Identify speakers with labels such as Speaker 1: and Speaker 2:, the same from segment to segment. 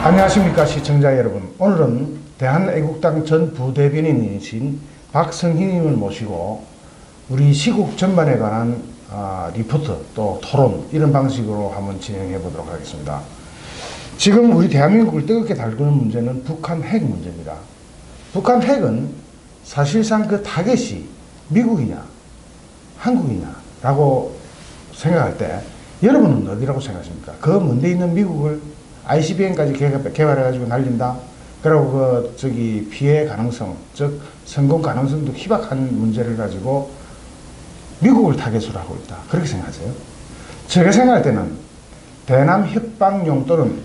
Speaker 1: 안녕하십니까 시청자 여러분. 오늘은 대한애국당 전 부대변인이신 박성희님을 모시고 우리 시국 전반에 관한 리포트 또 토론 이런 방식으로 한번 진행해 보도록 하겠습니다. 지금 우리 대한민국을 뜨겁게 달구는 문제는 북한 핵 문제입니다. 북한 핵은 사실상 그 타겟이 미국이냐 한국이냐 라고 생각할 때 여러분은 어디라고 생각하십니까? 그 먼데 있는 미국을 ICBM까지 개발해가지고 날린다? 그리고 피해 가능성, 즉 성공 가능성도 희박한 문제를 가지고 미국을 타겟으로 하고 있다. 그렇게 생각하세요? 제가 생각할 때는 대남 협박용 또는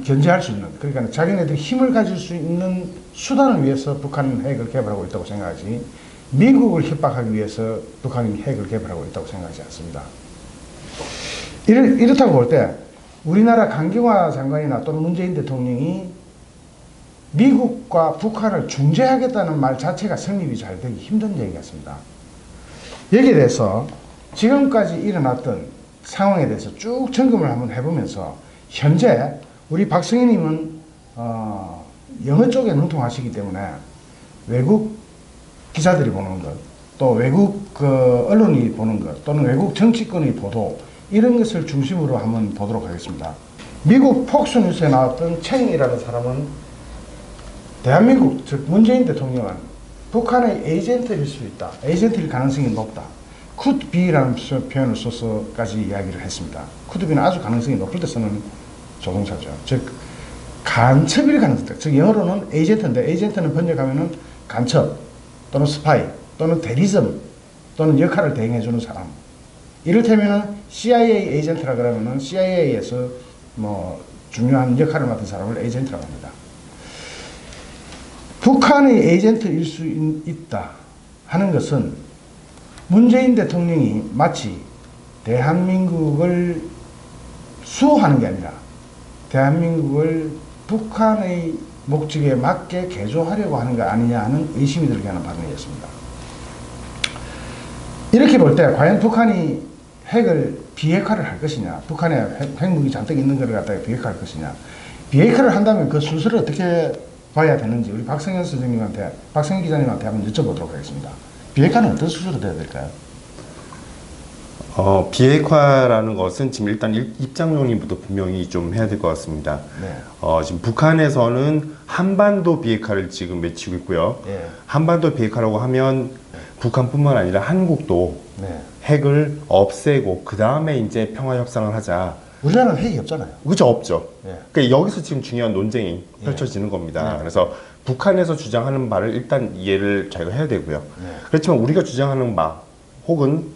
Speaker 1: 견제할 수 있는, 그러니까 자기네들이 힘을 가질 수 있는 수단을 위해서 북한 핵을 개발하고 있다고 생각하지, 미국을 협박하기 위해서 북한이 핵을 개발하고 있다고 생각하지 않습니다. 이렇다고 볼 때 우리나라 강경화 장관이나 또는 문재인 대통령이 미국과 북한을 중재하겠다는 말 자체가 성립이 잘 되기 힘든 얘기 같습니다. 여기에 대해서 지금까지 일어났던 상황에 대해서 쭉 점검을 한번 해보면서 현재 우리 박성희님은 영어 쪽에 능통하시기 때문에 외국 기자들이 보는 것, 또 외국 언론이 보는 것, 또는 외국 정치권의 보도 이런 것을 중심으로 한번 보도록 하겠습니다. 미국 폭스뉴스에 나왔던 챙이라는 사람은 대한민국, 즉 문재인 대통령은 북한의 에이전트일 수 있다. 에이전트일 가능성이 높다. could be라는 표현을 써서까지 이야기를 했습니다. could be는 아주 가능성이 높을 때 쓰는 조동사죠. 즉 간첩일 가능성, 즉 영어로는 에이전트인데 에이전트는 번역하면은 간첩 또는 스파이 또는 대리점 또는 역할을 대행해주는 사람. 이를테면은 CIA 에이전트라 그러면은 CIA에서 중요한 역할을 맡은 사람을 에이전트라고 합니다. 북한의 에이전트일 수 있다 하는 것은 문재인 대통령이 마치 대한민국을 수호하는 게 아니라 대한민국을 북한의 목적에 맞게 개조하려고 하는 거 아니냐 하는 의심이 들게 하는 발언이었습니다. 이렇게 볼 때 과연 북한이 핵을 비핵화를 할 것이냐, 북한에 핵무기 잔뜩 있는 것을 갖다가 비핵화할 것이냐, 비핵화를 한다면 그 순서를 어떻게 봐야 되는지 우리 박성현 선생님한테, 박성현 기자님한테 한번 여쭤보도록 하겠습니다. 비핵화는 어떤 순서로 돼야 될까요?
Speaker 2: 비핵화라는 것은 지금 일단 입장용인부터 분명히 좀 해야 될 것 같습니다.
Speaker 1: 네.
Speaker 2: 지금 북한에서는 한반도 비핵화를 지금 외치고 있고요.
Speaker 1: 네.
Speaker 2: 한반도 비핵화라고 하면 북한뿐만 아니라 한국도
Speaker 1: 네.
Speaker 2: 핵을 없애고 그 다음에 이제 평화 협상을 하자.
Speaker 1: 우리나라는 핵이 없잖아요.
Speaker 2: 그죠, 없죠.
Speaker 1: 네.
Speaker 2: 그러니까 여기서 지금 중요한 논쟁이 펼쳐지는 겁니다. 그래서 북한에서 주장하는 바를 일단 이해를 저희가 해야 되고요. 그렇지만 우리가 주장하는 바 혹은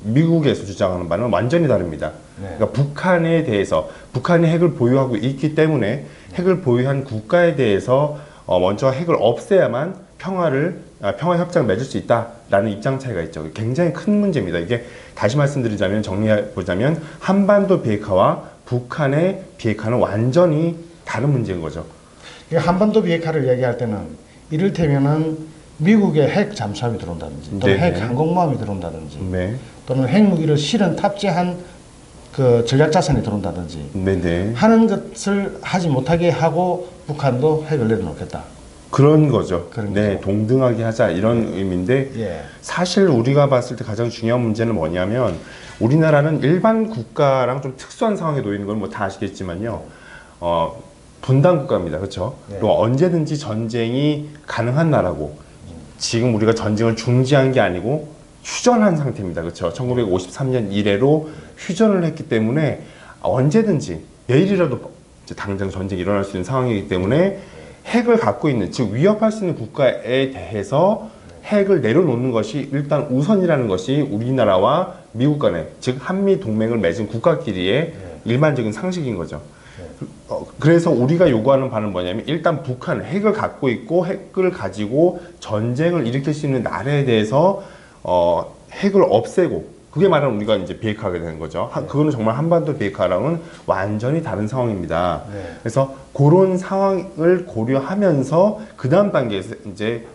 Speaker 2: 미국에서 주장하는 바는 완전히 다릅니다. 그러니까 북한에 대해서 북한이 핵을 보유하고 있기 때문에 핵을 보유한 국가에 대해서 먼저 핵을 없애야만 평화 협정을 맺을 수 있다라는 입장 차이가 있죠. 굉장히 큰 문제입니다. 이게 다시 말씀드리자면 정리해 보자면 한반도 비핵화와 북한의 비핵화는 완전히 다른 문제인 거죠.
Speaker 1: 한반도 비핵화를 얘기할 때는 이를테면은 미국의 핵 잠수함이 들어온다든지 또는 핵 항공모함이 들어온다든지 또는 핵무기를 실은 탑재한 그 전략자산이 들어온다든지 하는 것을 하지 못하게 하고 북한도 핵을 내려놓겠다.
Speaker 2: 그런 거죠. 동등하게 하자 이런 의미인데 사실 우리가 봤을 때 가장 중요한 문제는 뭐냐면 우리나라는 일반 국가랑 좀 특수한 상황에 놓이는 건 뭐 다 아시겠지만요. 분단 국가입니다. 그렇죠? 그리고 언제든지 전쟁이 가능한 나라고 지금 우리가 전쟁을 중지한 게 아니고 휴전한 상태입니다. 그렇죠? 1953년 이래로 휴전을 했기 때문에 언제든지 내일이라도 이제 당장 전쟁이 일어날 수 있는 상황이기 때문에 핵을 갖고 있는, 즉 위협할 수 있는 국가에 대해서 핵을 내려놓는 것이 일단 우선이라는 것이 우리나라와 미국 간에, 즉 한미 동맹을 맺은 국가끼리의 일반적인 상식인 거죠. 그래서 우리가 요구하는 바는 뭐냐면 일단 북한 핵을 갖고 있고 핵을 가지고 전쟁을 일으킬 수 있는 나라에 대해서 핵을 없애고, 그게 말하면 우리가 이제 비핵화하게 되는 거죠. 그거는 정말 한반도 비핵화랑은 완전히 다른 상황입니다. 그래서 그런 상황을 고려하면서 그 다음 단계에서 이제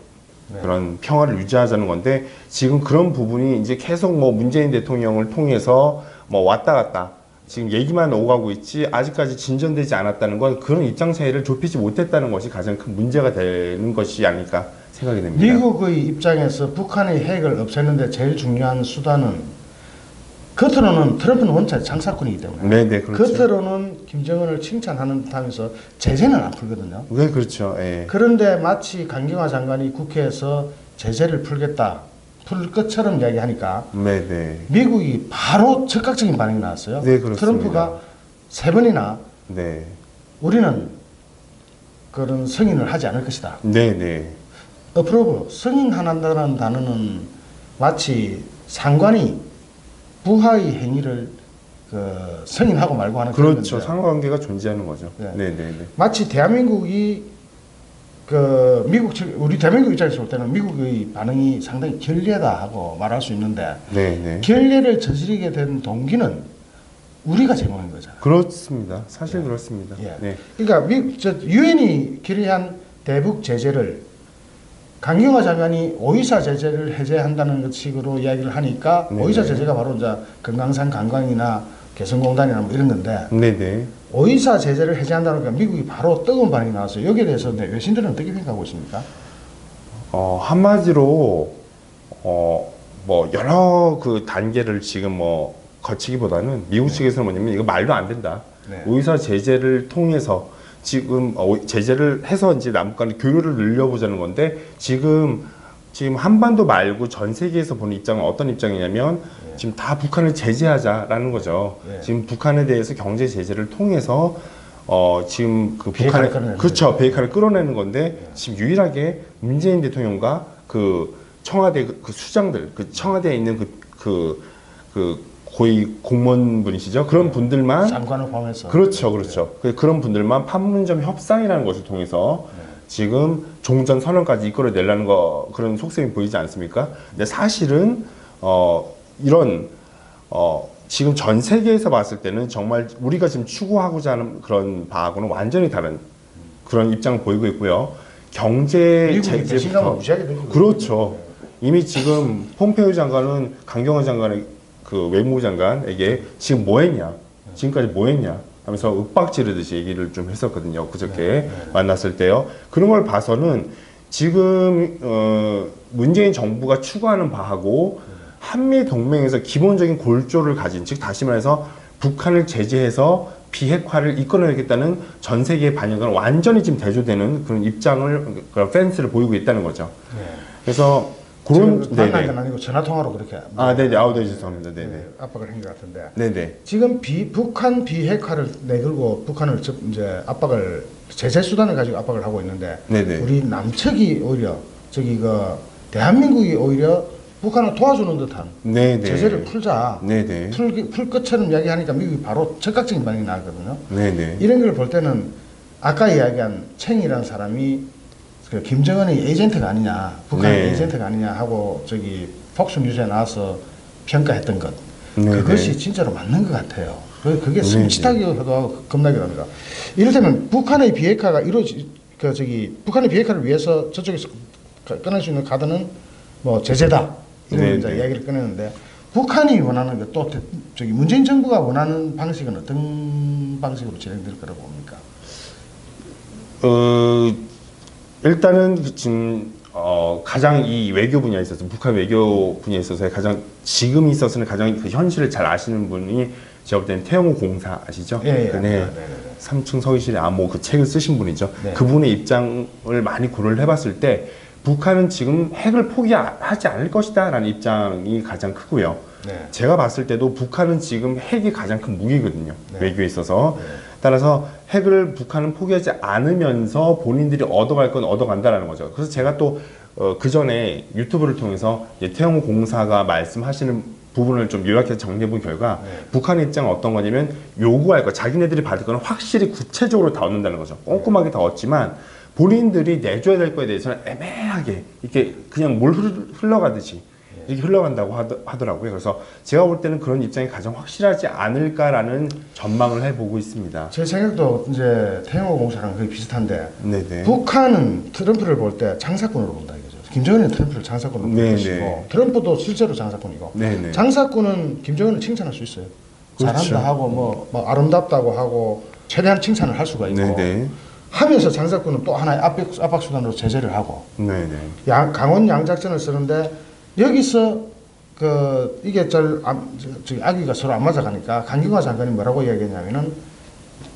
Speaker 2: 그런 평화를 유지하자는 건데, 지금 그런 부분이 이제 계속 문재인 대통령을 통해서 왔다 갔다 지금 얘기만 오가고 있지 아직까지 진전되지 않았다는 건 그런 입장 차이를 좁히지 못했다는 것이 가장 큰 문제가 되는 것이 아닐까 생각이 됩니다.
Speaker 1: 미국의 입장에서 북한의 핵을 없애는데 제일 중요한 수단은 겉으로는 트럼프는 원체 장사꾼이기 때문에
Speaker 2: 네네, 그렇죠.
Speaker 1: 겉으로는 김정은을 칭찬하는 하면서 제재는 안 풀거든요.
Speaker 2: 네, 그렇죠. 예.
Speaker 1: 그런데 마치 강경화 장관이 국회에서 제재를 풀겠다, 풀 것처럼 이야기하니까
Speaker 2: 네네.
Speaker 1: 미국이 바로 즉각적인 반응이 나왔어요.
Speaker 2: 네, 그렇습니다.
Speaker 1: 트럼프가 3번이나
Speaker 2: 네.
Speaker 1: 우리는 그런 승인을 하지 않을 것이다.
Speaker 2: 네네.
Speaker 1: 어프로브, 승인한다는 단어는 마치 상관이 부하의 행위를 승인하고 말고 하는 그런
Speaker 2: 그렇죠.
Speaker 1: 건데,
Speaker 2: 상관관계가 존재하는 거죠.
Speaker 1: 네.
Speaker 2: 네네네.
Speaker 1: 마치 대한민국이 우리 대한민국 입장에서 볼 때는 미국의 반응이 상당히 결례다 하고 말할 수 있는데
Speaker 2: 네네.
Speaker 1: 결례를 저지르게 된 동기는 우리가 제공한 거잖아요.
Speaker 2: 그렇습니다. 사실
Speaker 1: 예.
Speaker 2: 그렇습니다.
Speaker 1: 예.
Speaker 2: 네.
Speaker 1: 그러니까 유엔이 결의한 대북 제재를 강경화 장관이 오이사 제재를 해제한다는 식으로 이야기를 하니까
Speaker 2: 네네.
Speaker 1: 오이사 제재가 바로 이제 금강산 관광이나 개성공단이나 뭐 이런 건데
Speaker 2: 네네.
Speaker 1: 오이사 제재를 해제한다니까 미국이 바로 뜨거운 반응이 나왔어요. 여기에 대해서 외신들은 어떻게 생각하고 있습니까?
Speaker 2: 한마디로 뭐 여러 그 단계를 지금 뭐 거치기보다는 미국 측에서는 뭐냐면 이거 말도 안 된다.
Speaker 1: 네.
Speaker 2: 오이사 제재를 통해서 지금 제재를 해서 이제 남북 간의 교류를 늘려보자는 건데 지금 한반도 말고 전 세계에서 보는 입장은 어떤 입장이냐면 지금 다 북한을 제재하자라는 거죠. 지금 북한에 대해서 경제 제재를 통해서 지금 그 북한의 그렇죠, 비핵화를 끌어내는 건데 지금 유일하게 문재인 대통령과 그 청와대 그 수장들, 그 청와대에 있는 그 고위 공무원분이시죠. 그런 분들만
Speaker 1: 장관을 포함해서
Speaker 2: 그렇죠. 그런 분들만 판문점 협상이라는 것을 통해서 지금 종전 선언까지 이끌어내려는 그런 속셈이 보이지 않습니까? 근데 사실은 이런 지금 전 세계에서 봤을 때는 정말 우리가 지금 추구하고자 하는 그런 바하고는 완전히 다른 그런 입장을 보이고 있고요. 경제 제재부터 그렇죠. 이미 지금 폼페이오 장관은 강경화 장관의 그 외무부 장관에게 지금 뭐 했냐, 지금까지 뭐 했냐 하면서 윽박 지르듯이 얘기를 좀 했었거든요. 그저께 만났을 때요. 그런 걸 봐서는 지금 문재인 정부가 추구하는 바하고 한미 동맹에서 기본적인 골조를 가진, 즉 다시 말해서 북한을 제재해서 비핵화를 이끌어내겠다는 전 세계의 반영과 완전히 지금 대조되는 그런 입장을, 그런 펜스를 보이고 있다는 거죠. 그래서 그런
Speaker 1: 만난 건 아니고 전화 통화로 그렇게
Speaker 2: 네네. 네, 죄송합니다. 네네.
Speaker 1: 압박을 한 것 같은데.
Speaker 2: 네네.
Speaker 1: 지금 북한 비핵화를 내걸고 북한을 이제 압박을 제재 수단을 가지고 압박을 하고 있는데
Speaker 2: 네네.
Speaker 1: 우리 남측이 오히려 대한민국이 오히려 북한을 도와주는 듯한
Speaker 2: 네네.
Speaker 1: 제재를 풀자.
Speaker 2: 네네.
Speaker 1: 풀 것처럼 이야기하니까 미국이 바로 적극적인 반응이 나왔거든요.
Speaker 2: 네네.
Speaker 1: 이런 걸 볼 때는 아까 이야기한 챙이라는 사람이 김정은의 에이전트가 아니냐, 북한의 에이전트가 아니냐 하고 폭스 뉴스에 나와서 평가했던 것, 그것이 진짜로 맞는 것 같아요. 그게 숨치타기도 겁나기랍니다. 이를테면 북한의 비핵화가 북한의 비핵화를 위해서 저쪽에서 꺼낼 수 있는 카드는 뭐 제재다 이런 이제 이야기를 꺼내는데 북한이 원하는 게 또 문재인 정부가 원하는 방식은 어떤 방식으로 진행될 거라고 봅니까?
Speaker 2: 일단은 지금 가장 이 외교 분야에 있어서 북한 외교 분야에 있어서 지금 있어서는 가장 그 현실을 잘 아시는 분이 제가 볼 때는 태영호 공사 아시죠? 네. 3층 서기실의 암호 그 책을 쓰신 분이죠. 그분의 입장을 많이 고려를 해봤을 때 북한은 지금 핵을 포기하지 않을 것이다 라는 입장이 가장 크고요. 제가 봤을 때도 북한은 지금 핵이 가장 큰 무기거든요. 외교에 있어서. 따라서 핵을 북한은 포기하지 않으면서 본인들이 얻어갈 건 얻어간다라는 거죠. 그래서 제가 또 그 전에 유튜브를 통해서 태영호 공사가 말씀하시는 부분을 좀 요약해서 정리해 본 결과 북한의 입장은 어떤 거냐면 요구할 거, 자기네들이 받을 거는 확실히 구체적으로 다 얻는다는 거죠. 꼼꼼하게 다 얻지만 본인들이 내줘야 될 거에 대해서는 애매하게 이렇게 그냥 물 흘러가듯이 이렇게 흘러간다고 하더라고요. 그래서 제가 볼 때는 그런 입장이 가장 확실하지 않을까라는 전망을 해보고 있습니다.
Speaker 1: 제 생각도 이제 태영호 공사랑 거의 비슷한데
Speaker 2: 네네.
Speaker 1: 북한은 트럼프를 볼 때 장사꾼으로 본다 이거죠. 김정은은 트럼프를 장사꾼으로 볼 것이고 트럼프도 실제로 장사꾼이고 장사꾼은 김정은을 칭찬할 수 있어요.
Speaker 2: 그렇죠.
Speaker 1: 잘한다 하고 뭐 아름답다고 하고 최대한 칭찬을 할 수가 있고
Speaker 2: 네네.
Speaker 1: 하면서 장사꾼은 또 하나의 압박수단으로 제재를 하고
Speaker 2: 네네.
Speaker 1: 강원 양작전을 쓰는데 여기서 이게 아기가 서로 안 맞아가니까 강경화 장관이 뭐라고 이야기했냐면은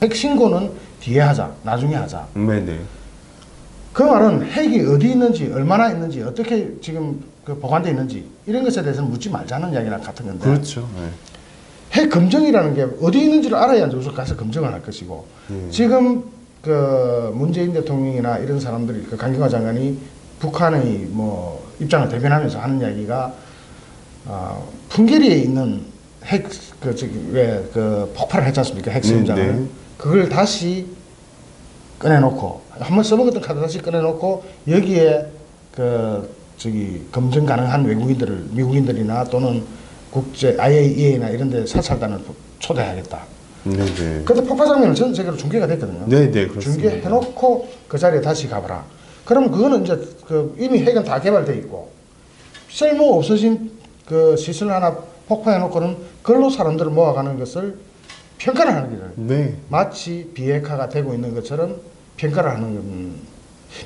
Speaker 1: 핵 신고는 뒤에 하자, 나중에 하자.
Speaker 2: 네네.
Speaker 1: 그 말은 핵이 어디 있는지, 얼마나 있는지, 어떻게 지금 보관되어 있는지 이런 것에 대해서는 묻지 말자는 이야기랑 같은 건데.
Speaker 2: 그렇죠. 네.
Speaker 1: 핵 검증이라는 게 어디 있는지를 알아야 이제 우선 가서 검증을 할 것이고 지금 문재인 대통령이나 이런 사람들이 강경화 장관이 북한의 뭐 입장을 대변하면서 하는 이야기가 풍계리에 있는 핵 폭발을 했지 않습니까? 핵 시험장을.
Speaker 2: 네.
Speaker 1: 그걸 다시 꺼내놓고 한번 써먹었던 카드 다시 꺼내놓고 여기에 검증 가능한 미국인들이나 또는 국제 IAEA나 이런 데 사찰단을 초대하겠다.
Speaker 2: 네네.
Speaker 1: 그때 폭파 장면은 전 세계로 중계가 됐거든요.
Speaker 2: 네네, 그렇습니다.
Speaker 1: 중계해놓고 그 자리에 다시 가봐라. 그러면 그거는 이제 이미 핵은 다 개발돼 있고 쓸모 없어진 시설 하나 폭파해놓고는 그걸로 사람들을 모아가는 것을 평가를 하는 거예요.
Speaker 2: 네.
Speaker 1: 마치 비핵화가 되고 있는 것처럼 평가를 하는 건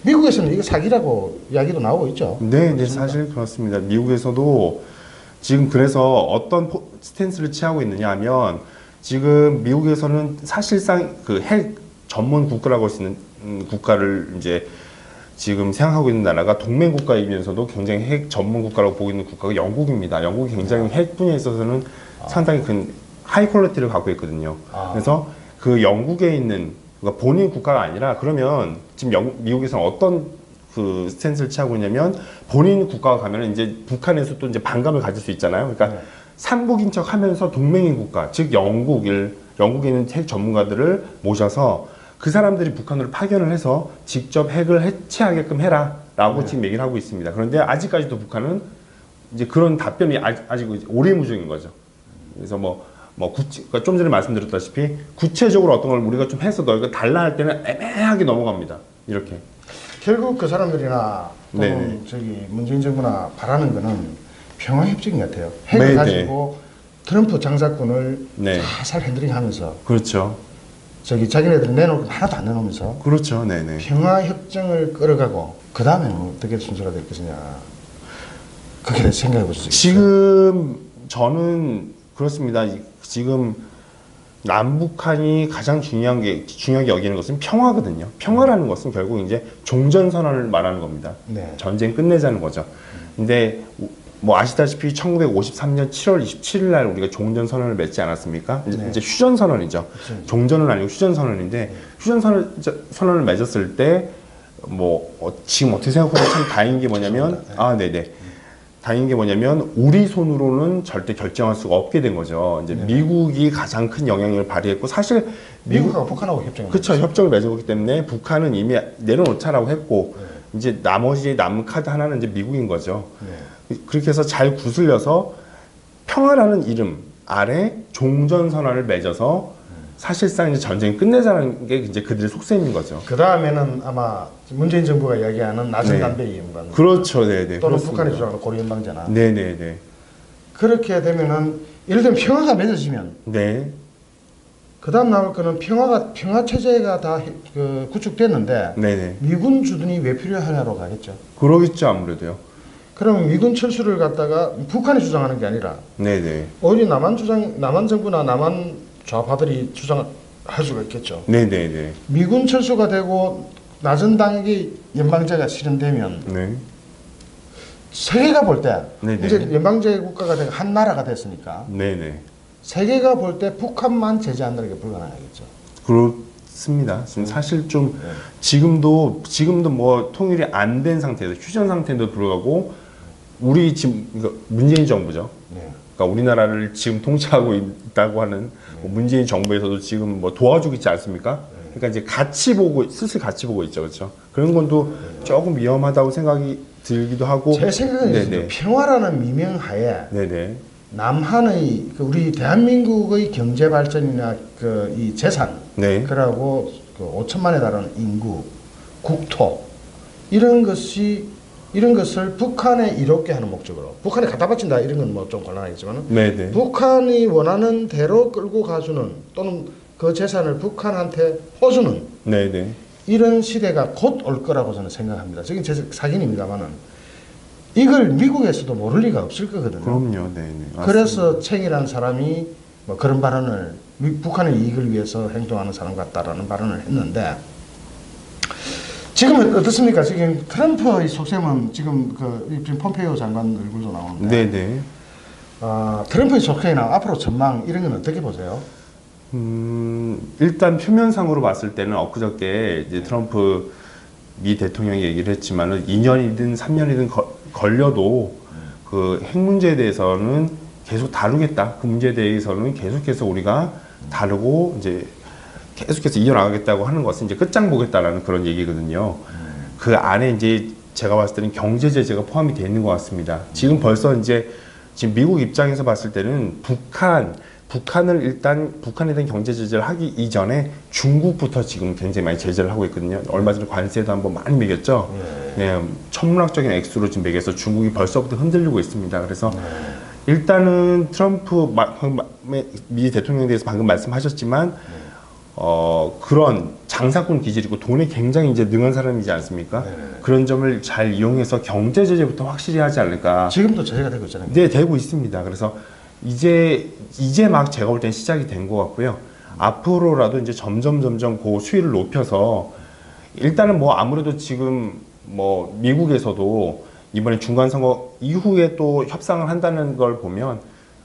Speaker 1: 미국에서는 이거 사기라고 이야기도 나오고 있죠.
Speaker 2: 네, 네, 사실 그렇습니다. 미국에서도 지금 그래서 어떤 스탠스를 취하고 있느냐 하면 지금 미국에서는 사실상 핵 전문 국가라고 할 수 있는 국가를 이제 지금 생각하고 있는 나라가 동맹 국가이면서도 굉장히 핵 전문 국가라고 보고 있는 국가가 영국입니다. 영국이 굉장히 핵 분야에 있어서는 상당히 큰 하이 퀄리티를 갖고 있거든요. 그래서 그 영국에 있는 그러니까 본인 국가가 아니라 그러면 지금 미국에서는 어떤 스탠스를 취하고 있냐면 본인 국가가 가면 이제 북한에서 또 이제 반감을 가질 수 있잖아요. 그러니까 삼국인 척 하면서 동맹인 국가, 즉 영국에 있는 핵 전문가들을 모셔서 그 사람들이 북한으로 파견을 해서 직접 핵을 해체하게끔 해라라고 지금 얘기를 하고 있습니다. 그런데 아직까지도 북한은 이제 그런 답변이 아직 오리무중인 거죠. 그래서 그러니까 좀 전에 말씀드렸다시피 구체적으로 어떤 걸 우리가 좀 해서 너희가 달라 할 때는 애매하게 넘어갑니다. 이렇게.
Speaker 1: 결국 그 사람들이나 또는 문재인 정부나 바라는 거는 평화협정 같아요. 핵을
Speaker 2: 네네.
Speaker 1: 가지고 트럼프 장사꾼을
Speaker 2: 네.
Speaker 1: 살살 핸들링하면서
Speaker 2: 그렇죠.
Speaker 1: 자기네들이 내놓을 건 하나도 안 내놓으면서
Speaker 2: 그렇죠. 네네.
Speaker 1: 평화협정을 끌어가고 그 다음에는 어떻게 순서가 될 것이냐 그렇게 생각해 보시죠.
Speaker 2: 지금 저는 그렇습니다. 지금 남북한이 가장 중요하게 여기는 것은 평화거든요. 평화라는 것은 결국 이제 종전선언을 말하는 겁니다.
Speaker 1: 네.
Speaker 2: 전쟁 끝내자는 거죠. 근데 아시다시피 1953년 7월 27일 날 우리가 종전선언을 맺지 않았습니까?
Speaker 1: 네.
Speaker 2: 이제 휴전선언이죠.
Speaker 1: 그렇죠.
Speaker 2: 종전은 아니고 휴전선언인데 휴전선언을 맺었을 때 지금 어떻게 생각하면 참 다행인 게 뭐냐면 네네. 다행인 게 뭐냐면 우리 손으로는 절대 결정할 수가 없게 된 거죠. 이제 미국이 가장 큰 영향력을 발휘했고 사실
Speaker 1: 미국하고 북한하고 협정을
Speaker 2: 그렇죠. 협정을 맺었기 때문에 북한은 이미 내려놓자라고 했고 이제 나머지 남은 카드 하나는 이제 미국인 거죠. 그렇게 해서 잘 구슬려서 평화라는 이름 아래 종전선언을 맺어서 사실상 이제 전쟁 끝내자는 게 이제 그들의 속셈인 거죠.
Speaker 1: 그 다음에는 아마 문재인 정부가 이야기하는 낮은
Speaker 2: 네.
Speaker 1: 담배 이연방
Speaker 2: 그렇죠, 네네.
Speaker 1: 또는
Speaker 2: 그렇습니다.
Speaker 1: 북한이 주장하는 고리연방제나
Speaker 2: 네네네.
Speaker 1: 그렇게 되면은 예를 들면 평화가 맺어지면
Speaker 2: 네.
Speaker 1: 그 다음 나올 거는 평화 체제가 다 구축됐는데
Speaker 2: 네네.
Speaker 1: 미군 주둔이 왜 필요하냐로 가겠죠.
Speaker 2: 그러겠죠, 아무래도요.
Speaker 1: 그러면 미군 철수를 갖다가 북한이 주장하는 게 아니라
Speaker 2: 네네.
Speaker 1: 오히려 남한 정부나 남한 좌파들이 주장할 수가 있겠죠.
Speaker 2: 네네네.
Speaker 1: 미군 철수가 되고 낮은 단계 연방제가 실현되면
Speaker 2: 네.
Speaker 1: 세계가 볼 때
Speaker 2: 네네.
Speaker 1: 이제 연방제 국가가 되고 한 나라가 됐으니까
Speaker 2: 네네.
Speaker 1: 세계가 볼 때 북한만 제재한다는 게 불가능하겠죠.
Speaker 2: 그렇습니다. 지금 사실 좀 지금도 통일이 안 된 상태에서 휴전 상태인데도 불구하고 우리 지금 문재인 정부죠. 그러니까 우리나라를 지금 통치하고 있다고 하는 문재인 정부에서도 지금 도와주고 있지 않습니까? 그러니까 이제 슬슬 같이 보고 있죠, 그렇죠? 그런 건 또 조금 위험하다고 생각이 들기도 하고.
Speaker 1: 제 생각에는 평화라는 미명하에
Speaker 2: 네네.
Speaker 1: 남한의 우리 대한민국의 경제 발전이나 이 재산,
Speaker 2: 네.
Speaker 1: 그러고 5천만에 달하는 인구, 국토 이런 것이 이런 것을 북한에 이롭게 하는 목적으로 북한에 갖다 바친다 이런 건 뭐 좀 곤란하겠지만
Speaker 2: 네네.
Speaker 1: 북한이 원하는 대로 끌고 가주는 또는 그 재산을 북한한테 퍼주는
Speaker 2: 네네.
Speaker 1: 이런 시대가 곧 올 거라고 저는 생각합니다. 저긴 제 사견입니다만은 이걸 미국에서도 모를 리가 없을 거거든요.
Speaker 2: 그럼요. 네네. 맞습니다.
Speaker 1: 그래서 챙이라는 사람이 뭐 그런 발언을 북한의 이익을 위해서 행동하는 사람 같다라는 발언을 했는데 지금은 어떻습니까? 지금 트럼프의 속셈은 지금 지금 폼페이오 장관 얼굴도 나오는데
Speaker 2: 네네.
Speaker 1: 트럼프의 속셈이나 앞으로 전망 이런 건 어떻게 보세요?
Speaker 2: 일단 표면상으로 봤을 때는 엊그저께 이제 트럼프 미 대통령이 얘기를 했지만은 2년이든 3년이든 걸려도 그 핵 문제에 대해서는 계속 다루겠다. 그 문제에 대해서는 계속해서 우리가 다루고 이제 계속해서 이어나가겠다고 하는 것은 이제 끝장 보겠다라는 그런 얘기거든요. 그 안에 이제 제가 봤을 때는 경제 제재가 포함이 되어 있는 것 같습니다. 지금 벌써 이제 지금 미국 입장에서 봤을 때는 북한을 일단 북한에 대한 경제 제재를 하기 이전에 중국부터 지금 굉장히 많이 제재를 하고 있거든요. 얼마 전에 관세도 한번 많이 매겼죠. 네, 천문학적인 액수로 지금 매겨서 중국이 벌써부터 흔들리고 있습니다. 그래서 일단은 트럼프 미 대통령에 대해서 방금 말씀하셨지만 그런 장사꾼 기질이고 돈에 굉장히 이제 능한 사람이지 않습니까? 그런 점을 잘 이용해서 경제 제재부터 확실히 하지 않을까.
Speaker 1: 지금도 제재가 되고 있잖아요.
Speaker 2: 네, 되고 있습니다. 그래서 이제 막 제가 볼 땐 시작이 된 것 같고요. 앞으로라도 이제 점점 그 수위를 높여서 일단은 뭐 아무래도 지금 뭐 미국에서도 이번에 중간 선거 이후에 또 협상을 한다는 걸 보면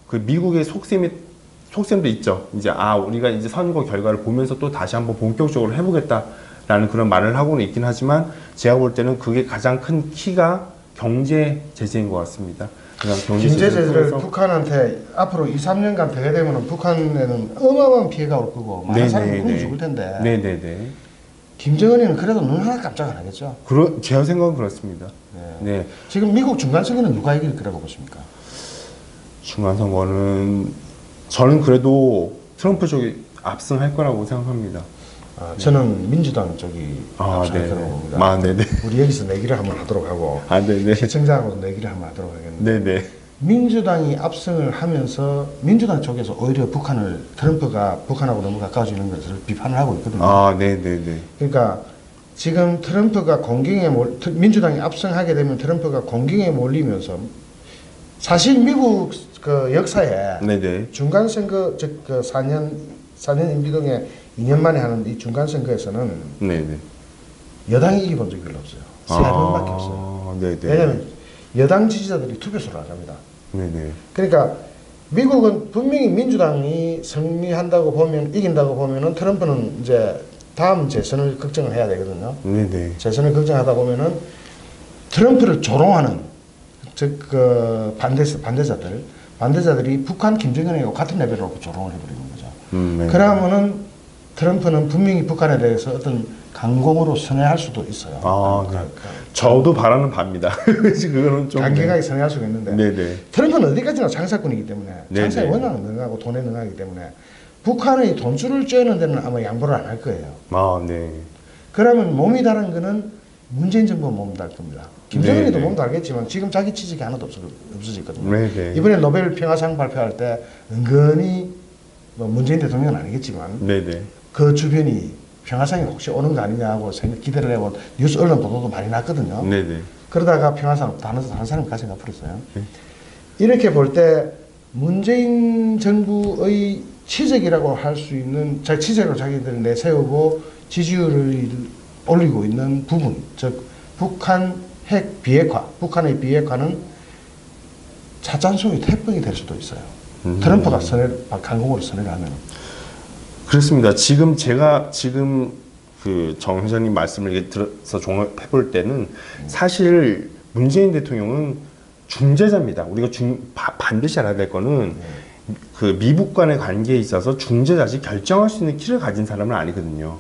Speaker 2: 그 미국의 속셈도 있죠. 이제 우리가 이제 선거 결과를 보면서 또 다시 한번 본격적으로 해보겠다라는 그런 말을 하고는 있긴 하지만 제가 볼 때는 그게 가장 큰 키가 경제 제재인 것 같습니다.
Speaker 1: 경제 제재를 북한한테 앞으로 2, 3년간 되게 되면 북한에는 어마어마한 피해가 올 거고 많은 사람이 굶어 죽을 텐데.
Speaker 2: 네네네.
Speaker 1: 김정은이는 그래도 눈 하나 깜짝 안 하겠죠.
Speaker 2: 제 생각은 그렇습니다. 네.
Speaker 1: 지금 미국 중간 선거는 누가 이길 거라고 보십니까?
Speaker 2: 중간 선거는 저는 그래도 트럼프 쪽이 압승할 거라고 생각합니다.
Speaker 1: 저는 민주당 쪽이 압승할 거라고 봅니다.
Speaker 2: 네네.
Speaker 1: 우리 여기서 내기를 한번 하도록 하고
Speaker 2: 네네.
Speaker 1: 시청자하고도 내기를 한번 하도록 하겠는데
Speaker 2: 네네.
Speaker 1: 민주당이 압승을 하면서 민주당 쪽에서 오히려 트럼프가 북한하고 너무 가까워지는 것을 비판을 하고 있거든요.
Speaker 2: 네네네.
Speaker 1: 그러니까 지금 트럼프가 민주당이 압승하게 되면 트럼프가 공경에 몰리면서 사실 미국 그 역사에
Speaker 2: 네네.
Speaker 1: 중간 선거 즉 4년 임기 중에 2년 만에 하는 이 중간 선거에서는
Speaker 2: 네네.
Speaker 1: 여당이 이겨본 적이 별로 없어요. 3번밖에 없어요.
Speaker 2: 네네.
Speaker 1: 왜냐하면 여당 지지자들이 투표수를 안 합니다.
Speaker 2: 네네.
Speaker 1: 그러니까 미국은 분명히 민주당이 승리한다고 보면 이긴다고 보면은 트럼프는 이제 다음 재선을 걱정을 해야 되거든요.
Speaker 2: 네네.
Speaker 1: 재선을 걱정하다 보면은 트럼프를 조롱하는 즉 그 반대자들이 북한 김정은하고 같은 레벨로 조롱을 해버리는 거죠.
Speaker 2: 네.
Speaker 1: 그러면은 트럼프는 분명히 북한에 대해서 어떤 강공으로 선회할 수도 있어요.
Speaker 2: 네. 저도 바라는 바입니다. 그거는 좀
Speaker 1: 강경하게 선회할 수가 있는데
Speaker 2: 네네.
Speaker 1: 트럼프는 어디까지나 장사꾼이기 때문에 장사에
Speaker 2: 네네.
Speaker 1: 워낙 능하고 돈에 능하기 때문에 북한의 돈줄을 쬐는 데는 아마 양보를 안 할 거예요.
Speaker 2: 네.
Speaker 1: 그러면 몸이 다른 거는 문재인 정부가 몸 달 겁니다. 김정은이도
Speaker 2: 네네.
Speaker 1: 몸 달겠지만 지금 자기 취직이 하나도 없어졌거든요.
Speaker 2: 네네.
Speaker 1: 이번에 노벨 평화상 발표할 때 은근히 뭐 문재인 대통령은 아니겠지만
Speaker 2: 네네.
Speaker 1: 그 주변이 평화상이 혹시 오는 거 아니냐 하고 기대를 해고 뉴스 언론 보도도 많이 났거든요.
Speaker 2: 네네.
Speaker 1: 그러다가 평화상 다른 사람이 가져가 버렸어요.
Speaker 2: 네.
Speaker 1: 이렇게 볼 때 문재인 정부의 치적이라고 할 수 있는 치적으로 자기들 내세우고 지지율을 올리고 있는 부분, 즉 북한 핵 비핵화, 북한의 비핵화는 차찬송이 태풍이 될 수도 있어요. 트럼프가 강공으로 선회를 하면.
Speaker 2: 그렇습니다. 제가 그 정 회장님 말씀을 이렇게 들어서 종합해 볼 때는 사실 문재인 대통령은 중재자입니다. 우리가 반드시 알아야 될 거는 그 미국 간의 관계에 있어서 중재자지 결정할 수 있는 키를 가진 사람은 아니거든요.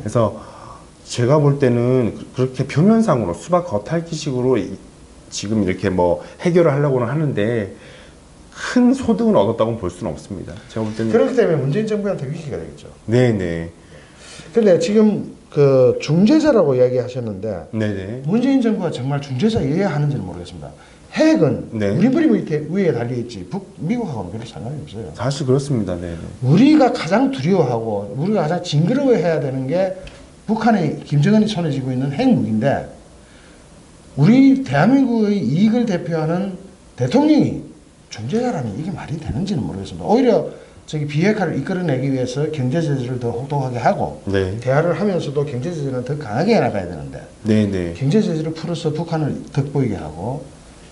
Speaker 2: 그래서 제가 볼 때는 그렇게 표면상으로 수박 겉핥기식으로 지금 이렇게 뭐 해결을 하려고는 하는데 큰 소득은 얻었다고 볼 수는 없습니다. 제가 볼 때는
Speaker 1: 그렇기 때문에 문재인 정부한테 위기가 되겠죠.
Speaker 2: 네네.
Speaker 1: 근데 지금 그 중재자라고 이야기하셨는데
Speaker 2: 네네.
Speaker 1: 문재인 정부가 정말 중재자여야 하는지는 모르겠습니다. 핵은
Speaker 2: 네.
Speaker 1: 우리 머리 위에 달려있지 미국하고는 별로 상관이 없어요.
Speaker 2: 사실 그렇습니다. 네네.
Speaker 1: 우리가 가장 두려워하고 우리가 가장 징그러워해야 되는 게 북한의 김정은이 손에 쥐고 있는 핵무기인데 우리 대한민국의 이익을 대표하는 대통령이 중재자라면 이게 말이 되는지는 모르겠습니다. 오히려 저기 비핵화를 이끌어내기 위해서 경제 제재를 더 혹독하게 하고
Speaker 2: 네.
Speaker 1: 대화를 하면서도 경제 제재는 더 강하게 해나가야 되는데
Speaker 2: 네네.
Speaker 1: 경제 제재를 풀어서 북한을 덕보이게 하고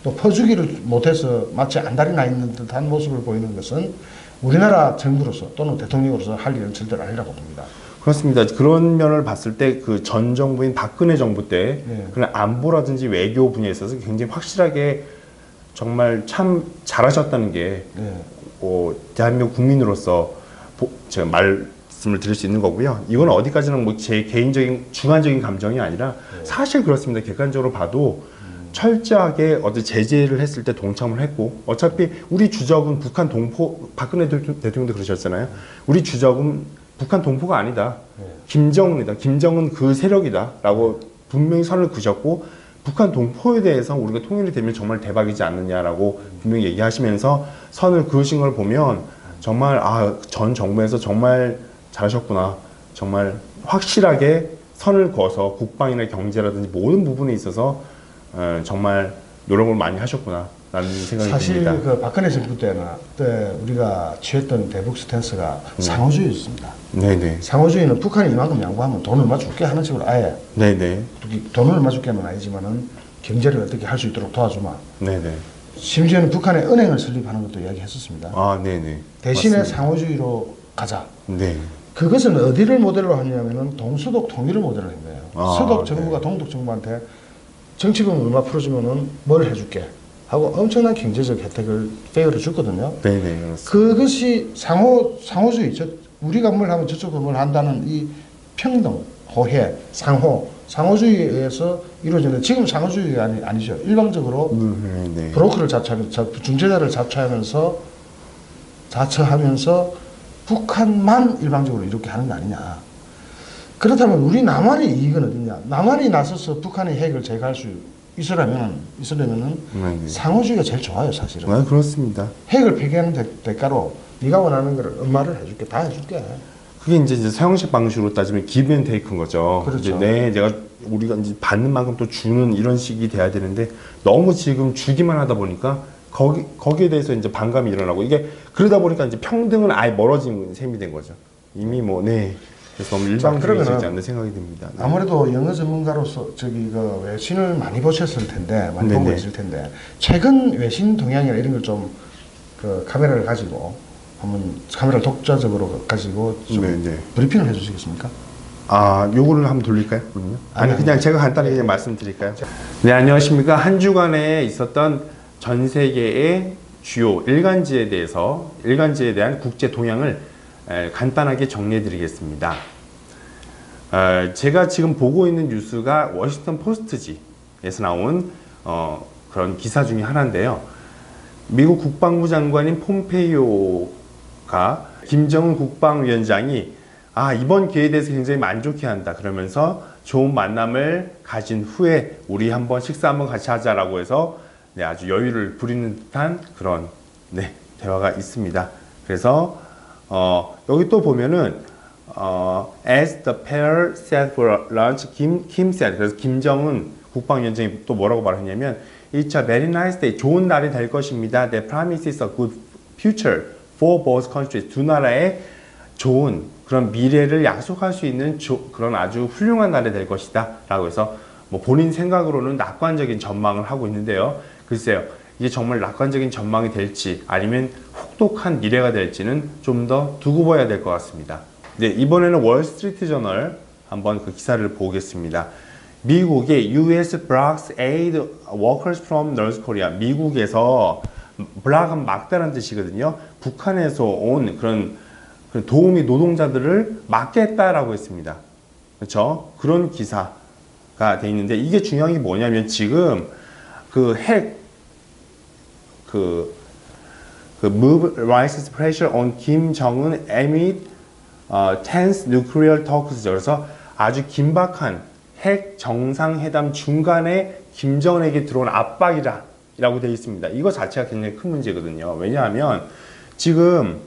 Speaker 1: 또 퍼주기를 못해서 마치 안달이 나 있는 듯한 모습을 보이는 것은 우리나라 정부로서 또는 대통령으로서 할 일은 절대로 아니라고 봅니다.
Speaker 2: 그렇습니다. 그런 면을 봤을 때 그 전 정부인 박근혜 정부 때
Speaker 1: 네.
Speaker 2: 그런 안보라든지 외교 분야에 있어서 굉장히 확실하게 정말 참 잘하셨다는 게
Speaker 1: 네.
Speaker 2: 대한민국 국민으로서 제가 말씀을 드릴 수 있는 거고요. 이건 어디까지는 뭐 제 개인적인 주관적인 감정이 아니라 사실 그렇습니다. 객관적으로 봐도 철저하게 어디 제재를 했을 때 동참을 했고 어차피 우리 주적은 북한 동포 박근혜 대통령도 그러셨잖아요. 우리 주적은 북한 동포가 아니다. 김정은이다. 김정은 그 세력이다. 라고 분명히 선을 그셨고 북한 동포에 대해서 우리가 통일이 되면 정말 대박이지 않느냐라고 분명히 얘기하시면서 선을 그으신 걸 보면 정말 전 정부에서 정말 잘하셨구나. 정말 확실하게 선을 그어서 국방이나 경제라든지 모든 부분에 있어서 정말 노력을 많이 하셨구나 라는 생각이
Speaker 1: 사실
Speaker 2: 듭니다.
Speaker 1: 그 박근혜 정부 때는 그때 우리가 취했던 대북 스탠스가 상호주의였습니다.
Speaker 2: 네네.
Speaker 1: 상호주의는 북한이 이만큼 양보하면 돈 얼마 줄게 하는 식으로 아예
Speaker 2: 네네.
Speaker 1: 돈 얼마 줄게는 아니지만은 경제를 어떻게 할 수 있도록 도와주마.
Speaker 2: 네네.
Speaker 1: 심지어는 북한에 은행을 설립하는 것도 이야기했었습니다.
Speaker 2: 네네.
Speaker 1: 대신에
Speaker 2: 맞습니다.
Speaker 1: 상호주의로 가자.
Speaker 2: 네.
Speaker 1: 그것은 어디를 모델로 하냐면은 동서독 통일을 모델로 한 거예요. 서독 정부가
Speaker 2: 네.
Speaker 1: 동독 정부한테 정치금 얼마 풀어주면은 뭘 해줄게 하고 엄청난 경제적 혜택을 페어를 줬거든요.
Speaker 2: 네네. 그렇습니다.
Speaker 1: 그것이 상호주의, 우리가 뭘 하면 저쪽도 뭘 한다는 이 평등, 호혜, 상호주의에 의해서 이루어지는 지금 상호주의가 아니죠. 일방적으로
Speaker 2: 네.
Speaker 1: 브로커를 중재자를 자처하면서 북한만 일방적으로 이렇게 하는 거 아니냐. 그렇다면 우리 남한의 이익은 어디냐? 남한이 나서서 북한의 핵을 제거할 수 있으려면은
Speaker 2: 네.
Speaker 1: 상호주의가 제일 좋아요, 사실은.
Speaker 2: 네, 그렇습니다.
Speaker 1: 핵을 폐기하는 대가로 네가 원하는 거를 얼마를 해줄게, 다 해줄게.
Speaker 2: 그게 이제 서양식 방식으로 따지면 기브 앤 테이크인 거죠.
Speaker 1: 그렇죠.
Speaker 2: 이제 우리가 이제 받는 만큼 또 주는 이런 식이 돼야 되는데 너무 지금 주기만 하다 보니까 거기에 대해서 이제 반감이 일어나고 이게 그러다 보니까 이제 평등은 아예 멀어진 셈이 된 거죠. 이미 그래서 너무 일방적이지 않는 생각이 듭니다. 네.
Speaker 1: 아무래도 영어 전문가로서 그 외신을 많이 보셨을 텐데, 많이
Speaker 2: 네네.
Speaker 1: 보고 있을 텐데, 최근 외신 동향이나 이런 걸 좀 그 카메라를 가지고 한번 카메라를 독자적으로 가지고 좀
Speaker 2: 네네.
Speaker 1: 브리핑을 해주시겠습니까?
Speaker 2: 요거를 한번 돌릴까요? 그럼요?
Speaker 1: 아니,
Speaker 2: 그냥 제가 간단히 그냥 말씀드릴까요? 네, 안녕하십니까. 한 주간에 있었던 전 세계의 주요 일간지에 대한 국제 동향을 간단하게 정리해 드리겠습니다. 제가 지금 보고 있는 뉴스가 워싱턴 포스트지에서 나온 그런 기사 중에 하나인데요. 미국 국방부 장관인 폼페이오가 김정은 국방위원장이 이번 기회에 대해서 굉장히 만족해한다 그러면서 좋은 만남을 가진 후에 우리 한번 식사 한번 같이 하자라고 해서 아주 여유를 부리는 듯한 그런 대화가 있습니다. 그래서 여기 또 보면은 as the pair sat for lunch, Kim said. 그래서 김정은 국방위원장이 또 뭐라고 말했냐면 It's a very nice day. 좋은 날이 될 것입니다. That promises a good future for both countries. 두 나라의 좋은 그런 미래를 약속할 수 있는 그런 아주 훌륭한 날이 될 것이다. 라고 해서 본인 생각으로는 낙관적인 전망을 하고 있는데요. 글쎄요. 이게 정말 낙관적인 전망이 될지 아니면 혹독한 미래가 될지는 좀 더 두고 봐야 될 것 같습니다. 네, 이번에는 월스트리트 저널 한번 그 기사를 보겠습니다. 미국의 US blocks aid workers from North Korea. 미국에서 블락은 막다라는 뜻이거든요. 북한에서 온 그런 도우미 노동자들을 막겠다라고 했습니다. 그렇죠? 그런 기사가 돼 있는데 이게 중요한 게 뭐냐면 지금 move rises pressure on Kim Jong-un amid tense nuclear talks죠. 그래서 아주 긴박한 핵 정상회담 중간에 김정은에게 들어온 압박이라고 되어 있습니다. 이거 자체가 굉장히 큰 문제거든요. 왜냐하면 지금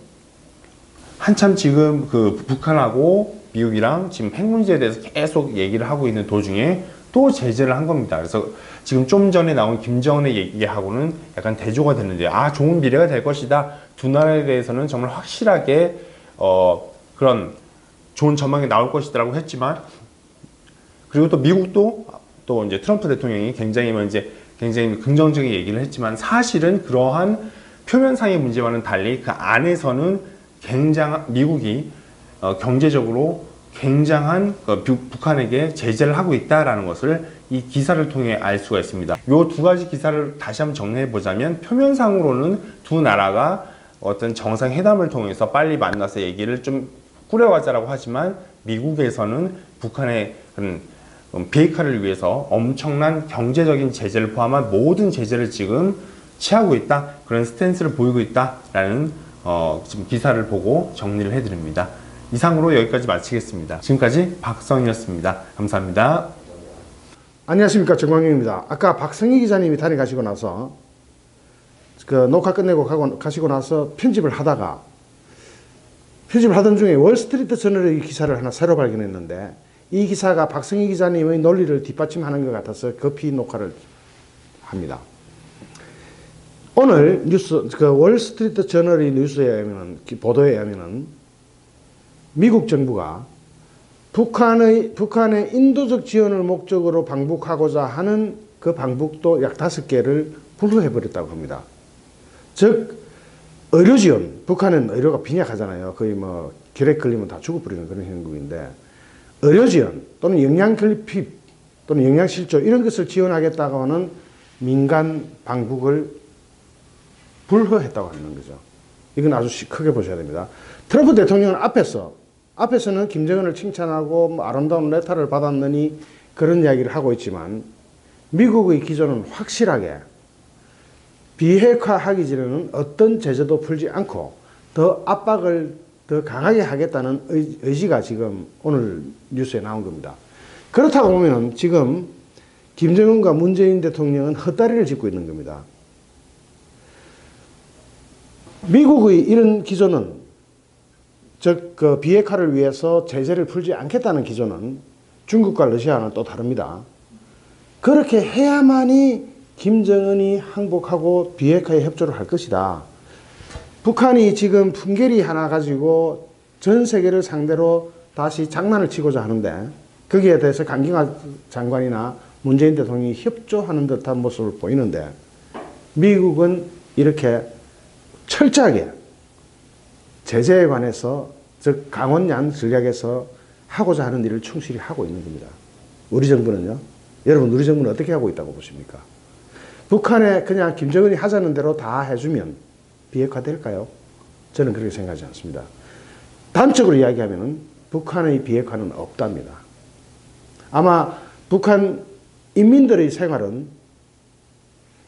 Speaker 2: 한참 지금 그 북한하고 미국이랑 지금 핵 문제에 대해서 계속 얘기를 하고 있는 도중에 또 제재를 한 겁니다. 그래서 지금 좀 전에 나온 김정은의 얘기하고는 약간 대조가 됐는데, 좋은 미래가 될 것이다. 두 나라에 대해서는 정말 확실하게 그런 좋은 전망이 나올 것이다라고 했지만, 그리고 또 미국도 또 이제 트럼프 대통령이 굉장히 긍정적인 얘기를 했지만, 사실은 그러한 표면상의 문제와는 달리 그 안에서는 미국이 경제적으로 굉장한 북한에게 제재를 하고 있다라는 것을 이 기사를 통해 알 수가 있습니다. 이 두 가지 기사를 다시 한번 정리해 보자면, 표면상으로는 두 나라가 어떤 정상회담을 통해서 빨리 만나서 얘기를 좀 꾸려가자라고 하지만, 미국에서는 북한의 그런 비핵화를 위해서 엄청난 경제적인 제재를 포함한 모든 제재를 지금 취하고 있다, 그런 스탠스를 보이고 있다라는 지금 기사를 보고 정리를 해드립니다. 이상으로 여기까지 마치겠습니다. 지금까지 박성희였습니다. 감사합니다.
Speaker 1: 안녕하십니까, 정광영입니다. 아까 박성희 기자님이 다녀 가시고 나서 그 녹화 끝내고 가시고 나서 편집을 하던 중에 월스트리트 저널의 기사를 하나 새로 발견했는데, 이 기사가 박성희 기자님의 논리를 뒷받침하는 것 같아서 급히 녹화를 합니다. 오늘 뉴스, 그 월스트리트 저널의 뉴스에 의하면, 보도에 의하면은 미국 정부가 북한의 인도적 지원을 목적으로 방북하고자 하는 그 방북도 약 5개를 불허해버렸다고 합니다. 즉, 의료 지원, 북한은 의료가 빈약하잖아요. 거의 뭐 결핵 걸리면 다 죽어버리는 그런 형국인데, 의료 지원 또는 영양 결핍 또는 영양 실조 이런 것을 지원하겠다고 하는 민간 방북을 불허했다고 하는 거죠. 이건 아주 크게 보셔야 됩니다. 트럼프 대통령은 앞에서는 김정은을 칭찬하고 뭐 아름다운 레터를 받았느니 그런 이야기를 하고 있지만, 미국의 기조는 확실하게 비핵화하기 전에는 어떤 제재도 풀지 않고 더 압박을 더 강하게 하겠다는 의지가 지금 오늘 뉴스에 나온 겁니다. 그렇다고 보면 지금 김정은과 문재인 대통령은 헛다리를 짚고 있는 겁니다. 미국의 이런 기조는, 즉 그 비핵화를 위해서 제재를 풀지 않겠다는 기조는 중국과 러시아는 또 다릅니다. 그렇게 해야만이 김정은이 항복하고 비핵화에 협조를 할 것이다. 북한이 지금 풍계리 하나 가지고 전 세계를 상대로 다시 장난을 치고자 하는데, 거기에 대해서 강경화 장관이나 문재인 대통령이 협조하는 듯한 모습을 보이는데, 미국은 이렇게 철저하게 제재에 관해서, 즉 강원양 전략에서 하고자 하는 일을 충실히 하고 있는 겁니다. 우리 정부는요? 여러분, 우리 정부는 어떻게 하고 있다고 보십니까? 북한에 그냥 김정은이 하자는 대로 다 해주면 비핵화 될까요? 저는 그렇게 생각하지 않습니다. 단적으로 이야기하면 북한의 비핵화는 없답니다. 아마 북한 인민들의 생활은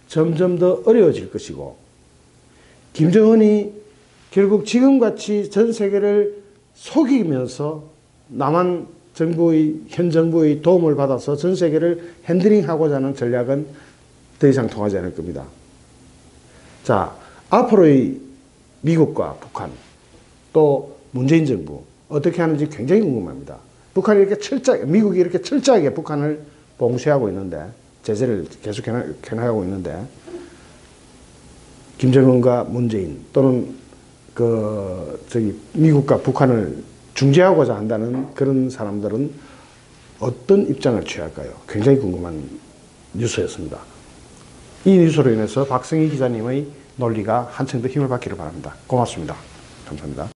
Speaker 1: 점점 더 어려워질 것이고, 김정은이 결국 지금같이 전 세계를 속이면서 남한 정부의, 현 정부의 도움을 받아서 전 세계를 핸들링하고자 하는 전략은 더 이상 통하지 않을 겁니다. 자, 앞으로의 미국과 북한, 또 문재인 정부 어떻게 하는지 굉장히 궁금합니다. 미국이 이렇게 철저하게 북한을 봉쇄하고 있는데, 제재를 계속 해나가고 있는데, 김정은과 문재인 또는 미국과 북한을 중재하고자 한다는 그런 사람들은 어떤 입장을 취할까요? 굉장히 궁금한 뉴스였습니다. 이 뉴스로 인해서 박성희 기자님의 논리가 한층 더 힘을 받기를 바랍니다. 고맙습니다. 감사합니다.